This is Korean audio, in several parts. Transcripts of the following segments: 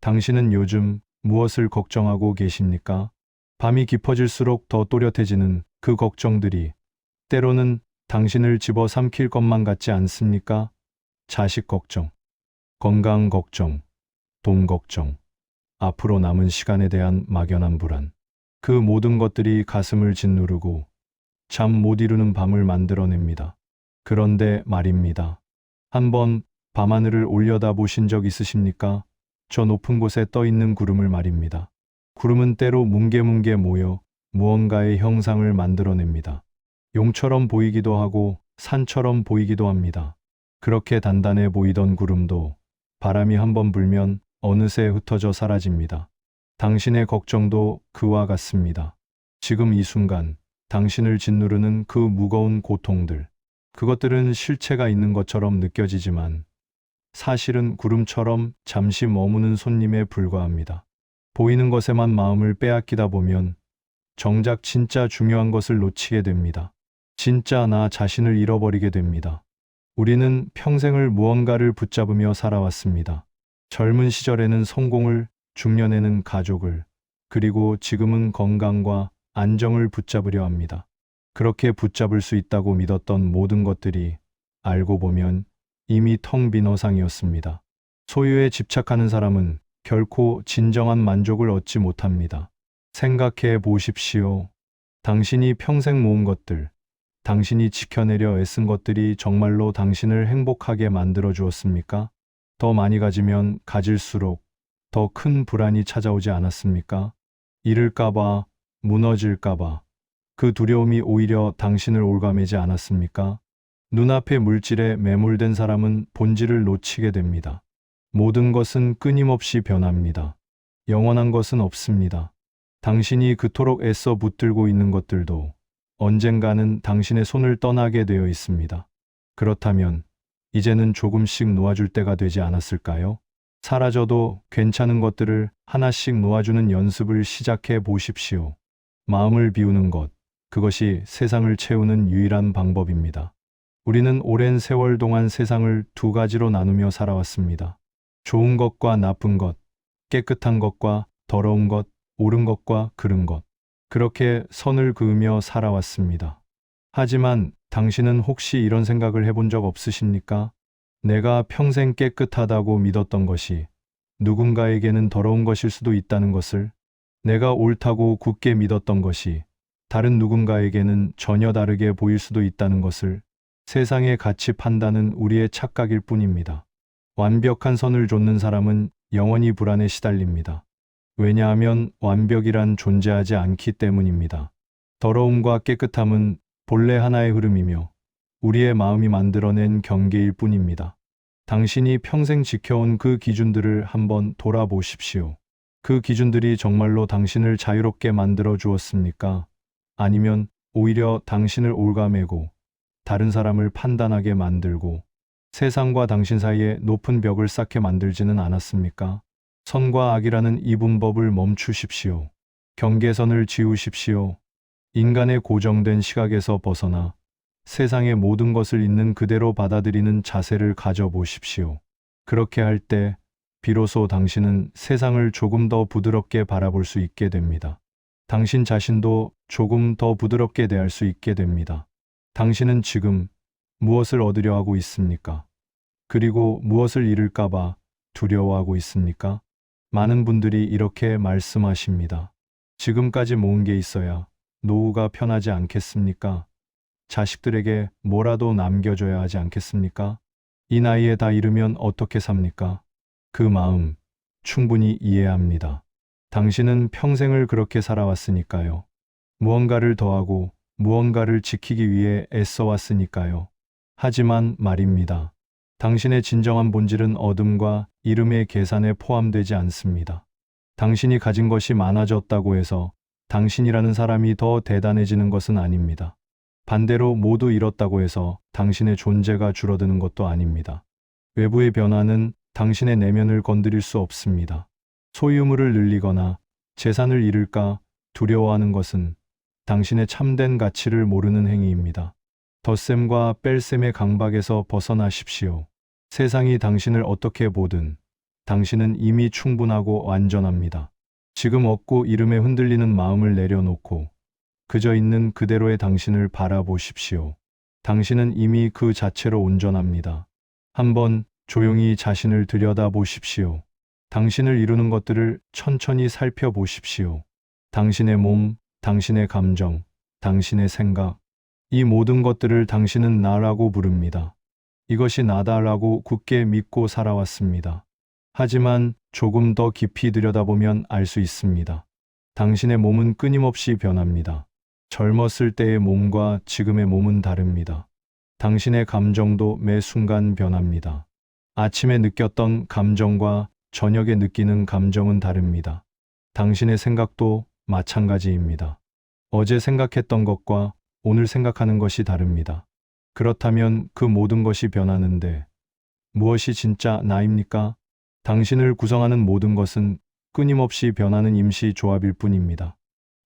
당신은 요즘 무엇을 걱정하고 계십니까? 밤이 깊어질수록 더 또렷해지는 그 걱정들이 때로는 당신을 집어삼킬 것만 같지 않습니까? 자식 걱정, 건강 걱정, 돈 걱정, 앞으로 남은 시간에 대한 막연한 불안. 그 모든 것들이 가슴을 짓누르고 잠 못 이루는 밤을 만들어냅니다. 그런데 말입니다. 한번 밤하늘을 올려다 보신 적 있으십니까? 저 높은 곳에 떠 있는 구름을 말입니다. 구름은 때로 뭉게뭉게 모여 무언가의 형상을 만들어냅니다. 용처럼 보이기도 하고 산처럼 보이기도 합니다. 그렇게 단단해 보이던 구름도 바람이 한번 불면 어느새 흩어져 사라집니다. 당신의 걱정도 그와 같습니다. 지금 이 순간 당신을 짓누르는 그 무거운 고통들, 그것들은 실체가 있는 것처럼 느껴지지만 사실은 구름처럼 잠시 머무는 손님에 불과합니다. 보이는 것에만 마음을 빼앗기다 보면 정작 진짜 중요한 것을 놓치게 됩니다. 진짜 나 자신을 잃어버리게 됩니다. 우리는 평생을 무언가를 붙잡으며 살아왔습니다. 젊은 시절에는 성공을, 중년에는 가족을, 그리고 지금은 건강과 안정을 붙잡으려 합니다. 그렇게 붙잡을 수 있다고 믿었던 모든 것들이 알고 보면 이미 텅 빈 허상이었습니다. 소유에 집착하는 사람은 결코 진정한 만족을 얻지 못합니다. 생각해 보십시오. 당신이 평생 모은 것들, 당신이 지켜내려 애쓴 것들이 정말로 당신을 행복하게 만들어 주었습니까? 더 많이 가지면 가질수록 더 큰 불안이 찾아오지 않았습니까? 잃을까봐, 무너질까봐, 그 두려움이 오히려 당신을 올가매지 않았습니까? 눈앞의 물질에 매몰된 사람은 본질을 놓치게 됩니다. 모든 것은 끊임없이 변합니다. 영원한 것은 없습니다. 당신이 그토록 애써 붙들고 있는 것들도 언젠가는 당신의 손을 떠나게 되어 있습니다. 그렇다면 이제는 조금씩 놓아줄 때가 되지 않았을까요? 사라져도 괜찮은 것들을 하나씩 놓아주는 연습을 시작해 보십시오. 마음을 비우는 것, 그것이 세상을 채우는 유일한 방법입니다. 우리는 오랜 세월 동안 세상을 두 가지로 나누며 살아왔습니다. 좋은 것과 나쁜 것, 깨끗한 것과 더러운 것, 옳은 것과 그른 것. 그렇게 선을 그으며 살아왔습니다. 하지만 당신은 혹시 이런 생각을 해본 적 없으십니까? 내가 평생 깨끗하다고 믿었던 것이 누군가에게는 더러운 것일 수도 있다는 것을, 내가 옳다고 굳게 믿었던 것이 다른 누군가에게는 전혀 다르게 보일 수도 있다는 것을. 세상의 가치 판단은 우리의 착각일 뿐입니다. 완벽한 선을 좇는 사람은 영원히 불안에 시달립니다. 왜냐하면 완벽이란 존재하지 않기 때문입니다. 더러움과 깨끗함은 본래 하나의 흐름이며 우리의 마음이 만들어낸 경계일 뿐입니다. 당신이 평생 지켜온 그 기준들을 한번 돌아보십시오. 그 기준들이 정말로 당신을 자유롭게 만들어 주었습니까? 아니면 오히려 당신을 올가매고 다른 사람을 판단하게 만들고 세상과 당신 사이에 높은 벽을 쌓게 만들지는 않았습니까? 선과 악이라는 이분법을 멈추십시오. 경계선을 지우십시오. 인간의 고정된 시각에서 벗어나 세상의 모든 것을 있는 그대로 받아들이는 자세를 가져보십시오. 그렇게 할 때 비로소 당신은 세상을 조금 더 부드럽게 바라볼 수 있게 됩니다. 당신 자신도 조금 더 부드럽게 대할 수 있게 됩니다. 당신은 지금 무엇을 얻으려 하고 있습니까? 그리고 무엇을 잃을까봐 두려워하고 있습니까? 많은 분들이 이렇게 말씀하십니다. 지금까지 모은 게 있어야 노후가 편하지 않겠습니까? 자식들에게 뭐라도 남겨줘야 하지 않겠습니까? 이 나이에 다 잃으면 어떻게 삽니까? 그 마음 충분히 이해합니다. 당신은 평생을 그렇게 살아왔으니까요. 무언가를 더하고 무언가를 지키기 위해 애써왔으니까요. 하지만 말입니다. 당신의 진정한 본질은 얻음과 잃음의 계산에 포함되지 않습니다. 당신이 가진 것이 많아졌다고 해서 당신이라는 사람이 더 대단해지는 것은 아닙니다. 반대로 모두 잃었다고 해서 당신의 존재가 줄어드는 것도 아닙니다. 외부의 변화는 당신의 내면을 건드릴 수 없습니다. 소유물을 늘리거나 재산을 잃을까 두려워하는 것은 당신의 참된 가치를 모르는 행위입니다. 덧셈과 뺄셈의 강박에서 벗어나십시오. 세상이 당신을 어떻게 보든 당신은 이미 충분하고 완전합니다. 지금 얻고 이름에 흔들리는 마음을 내려놓고 그저 있는 그대로의 당신을 바라보십시오. 당신은 이미 그 자체로 온전합니다. 한번 조용히 자신을 들여다보십시오. 당신을 이루는 것들을 천천히 살펴보십시오. 당신의 몸, 당신의 감정, 당신의 생각, 이 모든 것들을 당신은 나라고 부릅니다. 이것이 나다라고 굳게 믿고 살아왔습니다. 하지만 조금 더 깊이 들여다보면 알 수 있습니다. 당신의 몸은 끊임없이 변합니다. 젊었을 때의 몸과 지금의 몸은 다릅니다. 당신의 감정도 매 순간 변합니다. 아침에 느꼈던 감정과 저녁에 느끼는 감정은 다릅니다. 당신의 생각도 마찬가지입니다. 어제 생각했던 것과 오늘 생각하는 것이 다릅니다. 그렇다면 그 모든 것이 변하는데 무엇이 진짜 나입니까? 당신을 구성하는 모든 것은 끊임없이 변하는 임시 조합일 뿐입니다.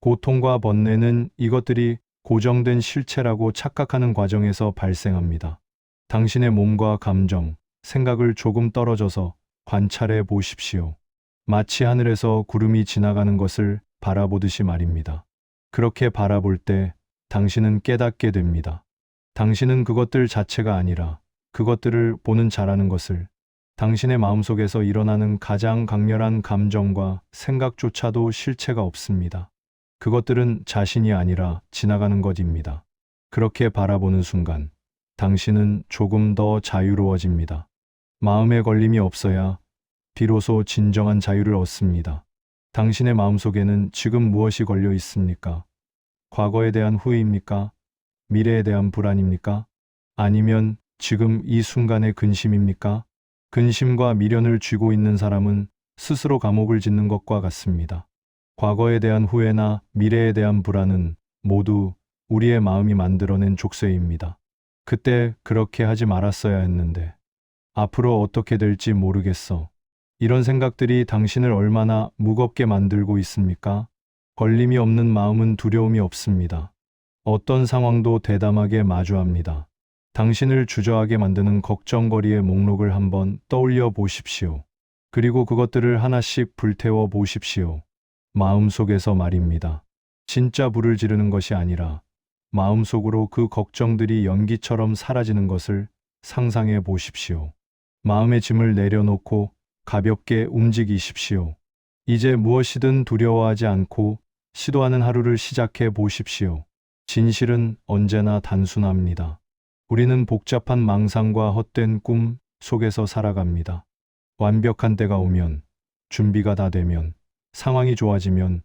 고통과 번뇌는 이것들이 고정된 실체라고 착각하는 과정에서 발생합니다. 당신의 몸과 감정, 생각을 조금 떨어져서 관찰해 보십시오. 마치 하늘에서 구름이 지나가는 것을 바라보듯이 말입니다. 그렇게 바라볼 때 당신은 깨닫게 됩니다. 당신은 그것들 자체가 아니라 그것들을 보는 자라는 것을, 당신의 마음속에서 일어나는 가장 강렬한 감정과 생각조차도 실체가 없습니다. 그것들은 자신이 아니라 지나가는 것입니다. 그렇게 바라보는 순간 당신은 조금 더 자유로워집니다. 마음에 걸림이 없어야 비로소 진정한 자유를 얻습니다. 당신의 마음속에는 지금 무엇이 걸려 있습니까? 과거에 대한 후회입니까? 미래에 대한 불안입니까? 아니면 지금 이 순간의 근심입니까? 근심과 미련을 쥐고 있는 사람은 스스로 감옥을 짓는 것과 같습니다. 과거에 대한 후회나 미래에 대한 불안은 모두 우리의 마음이 만들어낸 족쇄입니다. 그때 그렇게 하지 말았어야 했는데, 앞으로 어떻게 될지 모르겠어. 이런 생각들이 당신을 얼마나 무겁게 만들고 있습니까? 걸림이 없는 마음은 두려움이 없습니다. 어떤 상황도 대담하게 마주합니다. 당신을 주저하게 만드는 걱정거리의 목록을 한번 떠올려 보십시오. 그리고 그것들을 하나씩 불태워 보십시오. 마음속에서 말입니다. 진짜 불을 지르는 것이 아니라 마음속으로 그 걱정들이 연기처럼 사라지는 것을 상상해 보십시오. 마음의 짐을 내려놓고 가볍게 움직이십시오. 이제 무엇이든 두려워하지 않고 시도하는 하루를 시작해 보십시오. 진실은 언제나 단순합니다. 우리는 복잡한 망상과 헛된 꿈 속에서 살아갑니다. 완벽한 때가 오면, 준비가 다 되면, 상황이 좋아지면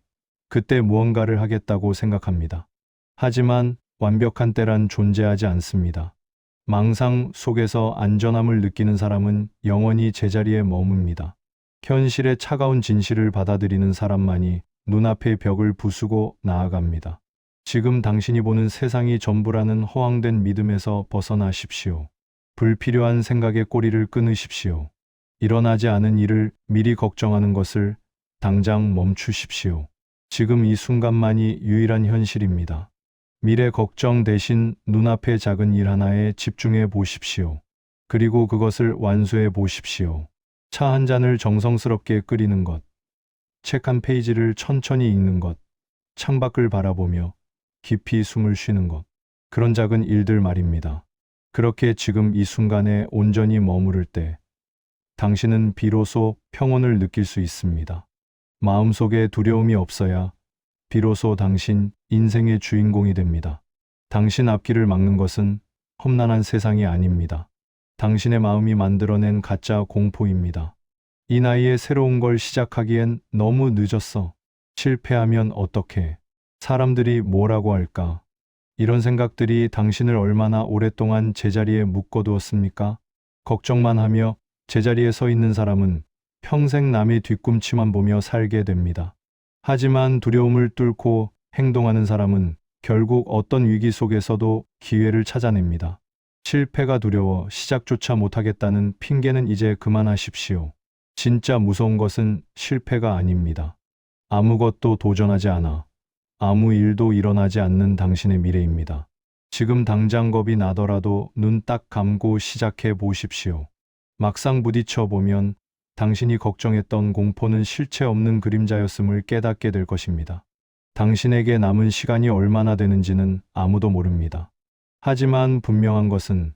그때 무언가를 하겠다고 생각합니다. 하지만 완벽한 때란 존재하지 않습니다. 망상 속에서 안전함을 느끼는 사람은 영원히 제자리에 머뭅니다. 현실의 차가운 진실을 받아들이는 사람만이 눈앞의 벽을 부수고 나아갑니다. 지금 당신이 보는 세상이 전부라는 허황된 믿음에서 벗어나십시오. 불필요한 생각의 꼬리를 끊으십시오. 일어나지 않은 일을 미리 걱정하는 것을 당장 멈추십시오. 지금 이 순간만이 유일한 현실입니다. 미래 걱정 대신 눈앞의 작은 일 하나에 집중해 보십시오. 그리고 그것을 완수해 보십시오. 차 한 잔을 정성스럽게 끓이는 것, 책 한 페이지를 천천히 읽는 것, 창밖을 바라보며 깊이 숨을 쉬는 것, 그런 작은 일들 말입니다. 그렇게 지금 이 순간에 온전히 머무를 때 당신은 비로소 평온을 느낄 수 있습니다. 마음속에 두려움이 없어야 비로소 당신 인생의 주인공이 됩니다. 당신 앞길을 막는 것은 험난한 세상이 아닙니다. 당신의 마음이 만들어낸 가짜 공포입니다. 이 나이에 새로운 걸 시작하기엔 너무 늦었어. 실패하면 어떡해? 사람들이 뭐라고 할까? 이런 생각들이 당신을 얼마나 오랫동안 제자리에 묶어두었습니까? 걱정만 하며 제자리에 서 있는 사람은 평생 남의 뒤꿈치만 보며 살게 됩니다. 하지만 두려움을 뚫고 행동하는 사람은 결국 어떤 위기 속에서도 기회를 찾아냅니다. 실패가 두려워 시작조차 못하겠다는 핑계는 이제 그만하십시오. 진짜 무서운 것은 실패가 아닙니다. 아무것도 도전하지 않아 아무 일도 일어나지 않는 당신의 미래입니다. 지금 당장 겁이 나더라도 눈 딱 감고 시작해 보십시오. 막상 부딪혀 보면 당신이 걱정했던 공포는 실체 없는 그림자였음을 깨닫게 될 것입니다. 당신에게 남은 시간이 얼마나 되는지는 아무도 모릅니다. 하지만 분명한 것은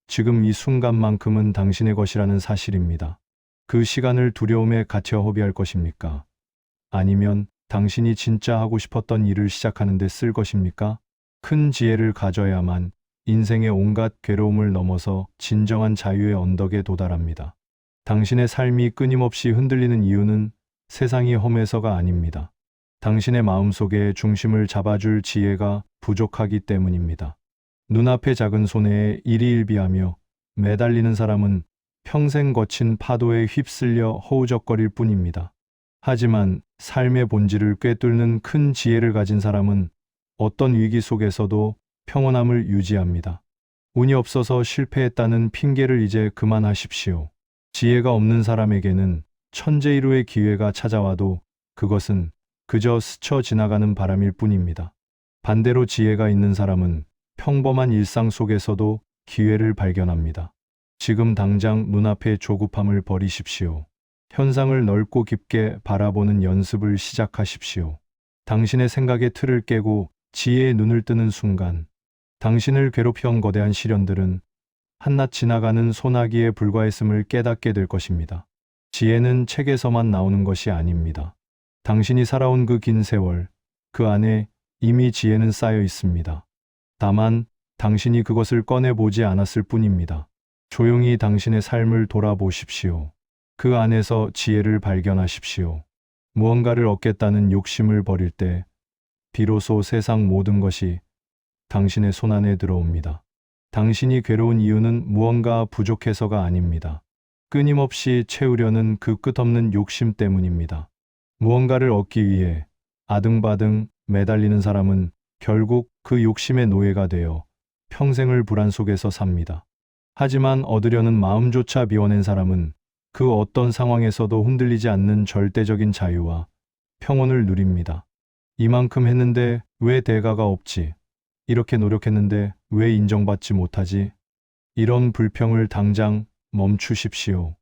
지금 이 순간만큼은 당신의 것이라는 사실입니다. 그 시간을 두려움에 갇혀 허비할 것입니까? 아니면 당신이 진짜 하고 싶었던 일을 시작하는 데 쓸 것입니까? 큰 지혜를 가져야만 인생의 온갖 괴로움을 넘어서 진정한 자유의 언덕에 도달합니다. 당신의 삶이 끊임없이 흔들리는 이유는 세상이 험해서가 아닙니다. 당신의 마음속에 중심을 잡아줄 지혜가 부족하기 때문입니다. 눈앞의 작은 손해에 일희일비하며 매달리는 사람은 평생 거친 파도에 휩쓸려 허우적거릴 뿐입니다. 하지만 삶의 본질을 꿰뚫는 큰 지혜를 가진 사람은 어떤 위기 속에서도 평온함을 유지합니다. 운이 없어서 실패했다는 핑계를 이제 그만하십시오. 지혜가 없는 사람에게는 천재일우의 기회가 찾아와도 그것은 그저 스쳐 지나가는 바람일 뿐입니다. 반대로 지혜가 있는 사람은 평범한 일상 속에서도 기회를 발견합니다. 지금 당장 눈앞의 조급함을 버리십시오. 현상을 넓고 깊게 바라보는 연습을 시작하십시오. 당신의 생각의 틀을 깨고 지혜의 눈을 뜨는 순간, 당신을 괴롭혀온 거대한 시련들은 한낱 지나가는 소나기에 불과했음을 깨닫게 될 것입니다. 지혜는 책에서만 나오는 것이 아닙니다. 당신이 살아온 그 긴 세월, 그 안에 이미 지혜는 쌓여 있습니다. 다만 당신이 그것을 꺼내보지 않았을 뿐입니다. 조용히 당신의 삶을 돌아보십시오. 그 안에서 지혜를 발견하십시오. 무언가를 얻겠다는 욕심을 버릴 때 비로소 세상 모든 것이 당신의 손안에 들어옵니다. 당신이 괴로운 이유는 무언가 부족해서가 아닙니다. 끊임없이 채우려는 그 끝없는 욕심 때문입니다. 무언가를 얻기 위해 아등바등 매달리는 사람은 결국 그 욕심의 노예가 되어 평생을 불안 속에서 삽니다. 하지만 얻으려는 마음조차 비워낸 사람은 그 어떤 상황에서도 흔들리지 않는 절대적인 자유와 평온을 누립니다. 이만큼 했는데 왜 대가가 없지? 이렇게 노력했는데 왜 인정받지 못하지? 이런 불평을 당장 멈추십시오.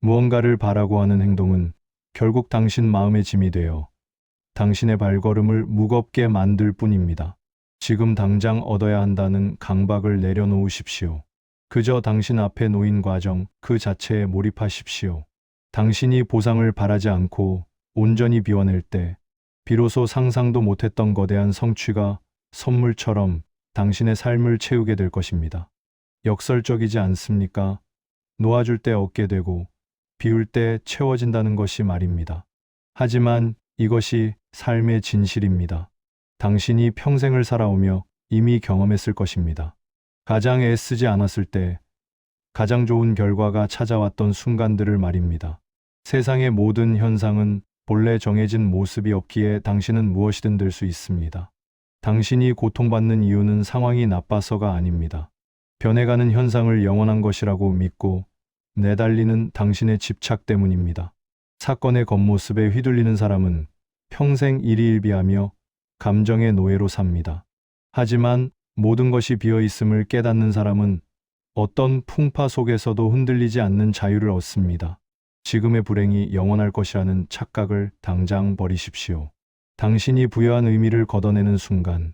무언가를 바라고 하는 행동은 결국 당신 마음의 짐이 되어 당신의 발걸음을 무겁게 만들 뿐입니다. 지금 당장 얻어야 한다는 강박을 내려놓으십시오. 그저 당신 앞에 놓인 과정 그 자체에 몰입하십시오. 당신이 보상을 바라지 않고 온전히 비워낼 때 비로소 상상도 못했던 거대한 성취가 선물처럼 당신의 삶을 채우게 될 것입니다. 역설적이지 않습니까? 놓아줄 때 얻게 되고 비울 때 채워진다는 것이 말입니다. 하지만 이것이 삶의 진실입니다. 당신이 평생을 살아오며 이미 경험했을 것입니다. 가장 애쓰지 않았을 때 가장 좋은 결과가 찾아왔던 순간들을 말입니다. 세상의 모든 현상은 본래 정해진 모습이 없기에 당신은 무엇이든 될 수 있습니다. 당신이 고통받는 이유는 상황이 나빠서가 아닙니다. 변해가는 현상을 영원한 것이라고 믿고 내달리는 당신의 집착 때문입니다. 사건의 겉모습에 휘둘리는 사람은 평생 일희일비하며 감정의 노예로 삽니다. 하지만 모든 것이 비어있음을 깨닫는 사람은 어떤 풍파 속에서도 흔들리지 않는 자유를 얻습니다. 지금의 불행이 영원할 것이라는 착각을 당장 버리십시오. 당신이 부여한 의미를 걷어내는 순간,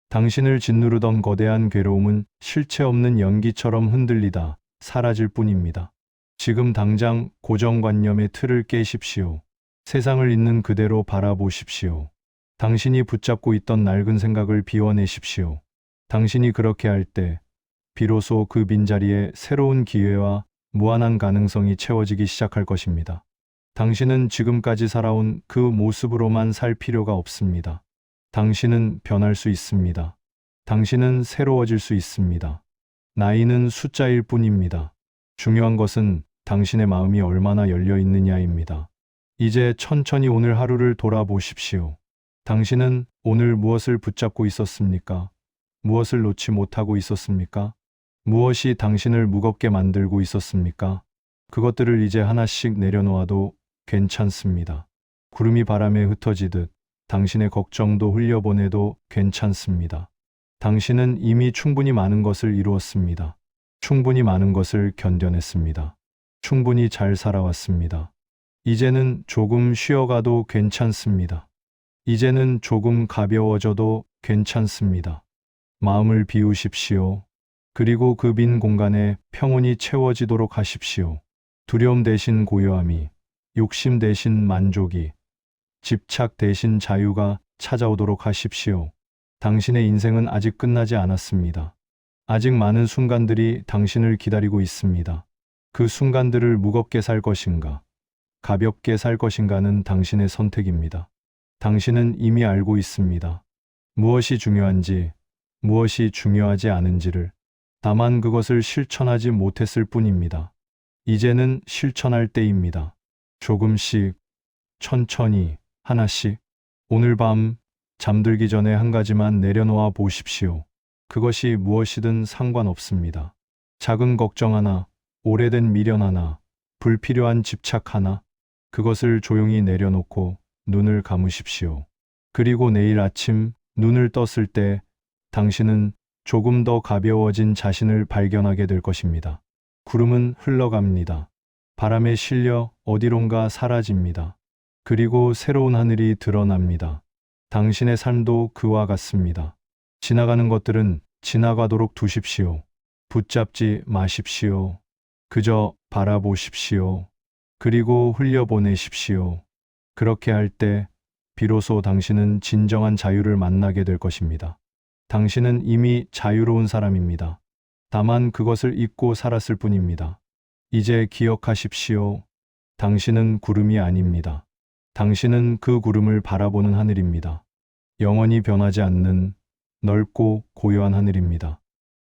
당신을 짓누르던 거대한 괴로움은 실체 없는 연기처럼 흔들리다 사라질 뿐입니다. 지금 당장 고정관념의 틀을 깨십시오. 세상을 있는 그대로 바라보십시오. 당신이 붙잡고 있던 낡은 생각을 비워내십시오. 당신이 그렇게 할 때 비로소 그 빈자리에 새로운 기회와 무한한 가능성이 채워지기 시작할 것입니다. 당신은 지금까지 살아온 그 모습으로만 살 필요가 없습니다. 당신은 변할 수 있습니다. 당신은 새로워질 수 있습니다. 나이는 숫자일 뿐입니다. 중요한 것은 당신의 마음이 얼마나 열려 있느냐입니다. 이제 천천히 오늘 하루를 돌아보십시오. 당신은 오늘 무엇을 붙잡고 있었습니까? 무엇을 놓지 못하고 있었습니까? 무엇이 당신을 무겁게 만들고 있었습니까? 그것들을 이제 하나씩 내려놓아도 괜찮습니다. 구름이 바람에 흩어지듯 당신의 걱정도 흘려보내도 괜찮습니다. 당신은 이미 충분히 많은 것을 이루었습니다. 충분히 많은 것을 견뎌냈습니다. 충분히 잘 살아왔습니다. 이제는 조금 쉬어가도 괜찮습니다. 이제는 조금 가벼워져도 괜찮습니다. 마음을 비우십시오. 그리고 그 빈 공간에 평온이 채워지도록 하십시오. 두려움 대신 고요함이, 욕심 대신 만족이, 집착 대신 자유가 찾아오도록 하십시오. 당신의 인생은 아직 끝나지 않았습니다. 아직 많은 순간들이 당신을 기다리고 있습니다. 그 순간들을 무겁게 살 것인가, 가볍게 살 것인가는 당신의 선택입니다. 당신은 이미 알고 있습니다. 무엇이 중요한지, 무엇이 중요하지 않은지를. 다만 그것을 실천하지 못했을 뿐입니다. 이제는 실천할 때입니다. 조금씩, 천천히, 하나씩. 오늘 밤 잠들기 전에 한 가지만 내려놓아 보십시오. 그것이 무엇이든 상관없습니다. 작은 걱정 하나, 오래된 미련 하나, 불필요한 집착 하나, 그것을 조용히 내려놓고 눈을 감으십시오. 그리고 내일 아침 눈을 떴을 때 당신은 조금 더 가벼워진 자신을 발견하게 될 것입니다. 구름은 흘러갑니다. 바람에 실려 어디론가 사라집니다. 그리고 새로운 하늘이 드러납니다. 당신의 삶도 그와 같습니다. 지나가는 것들은 지나가도록 두십시오. 붙잡지 마십시오. 그저 바라보십시오. 그리고 흘려보내십시오. 그렇게 할 때 비로소 당신은 진정한 자유를 만나게 될 것입니다. 당신은 이미 자유로운 사람입니다. 다만 그것을 잊고 살았을 뿐입니다. 이제 기억하십시오. 당신은 구름이 아닙니다. 당신은 그 구름을 바라보는 하늘입니다. 영원히 변하지 않는 넓고 고요한 하늘입니다.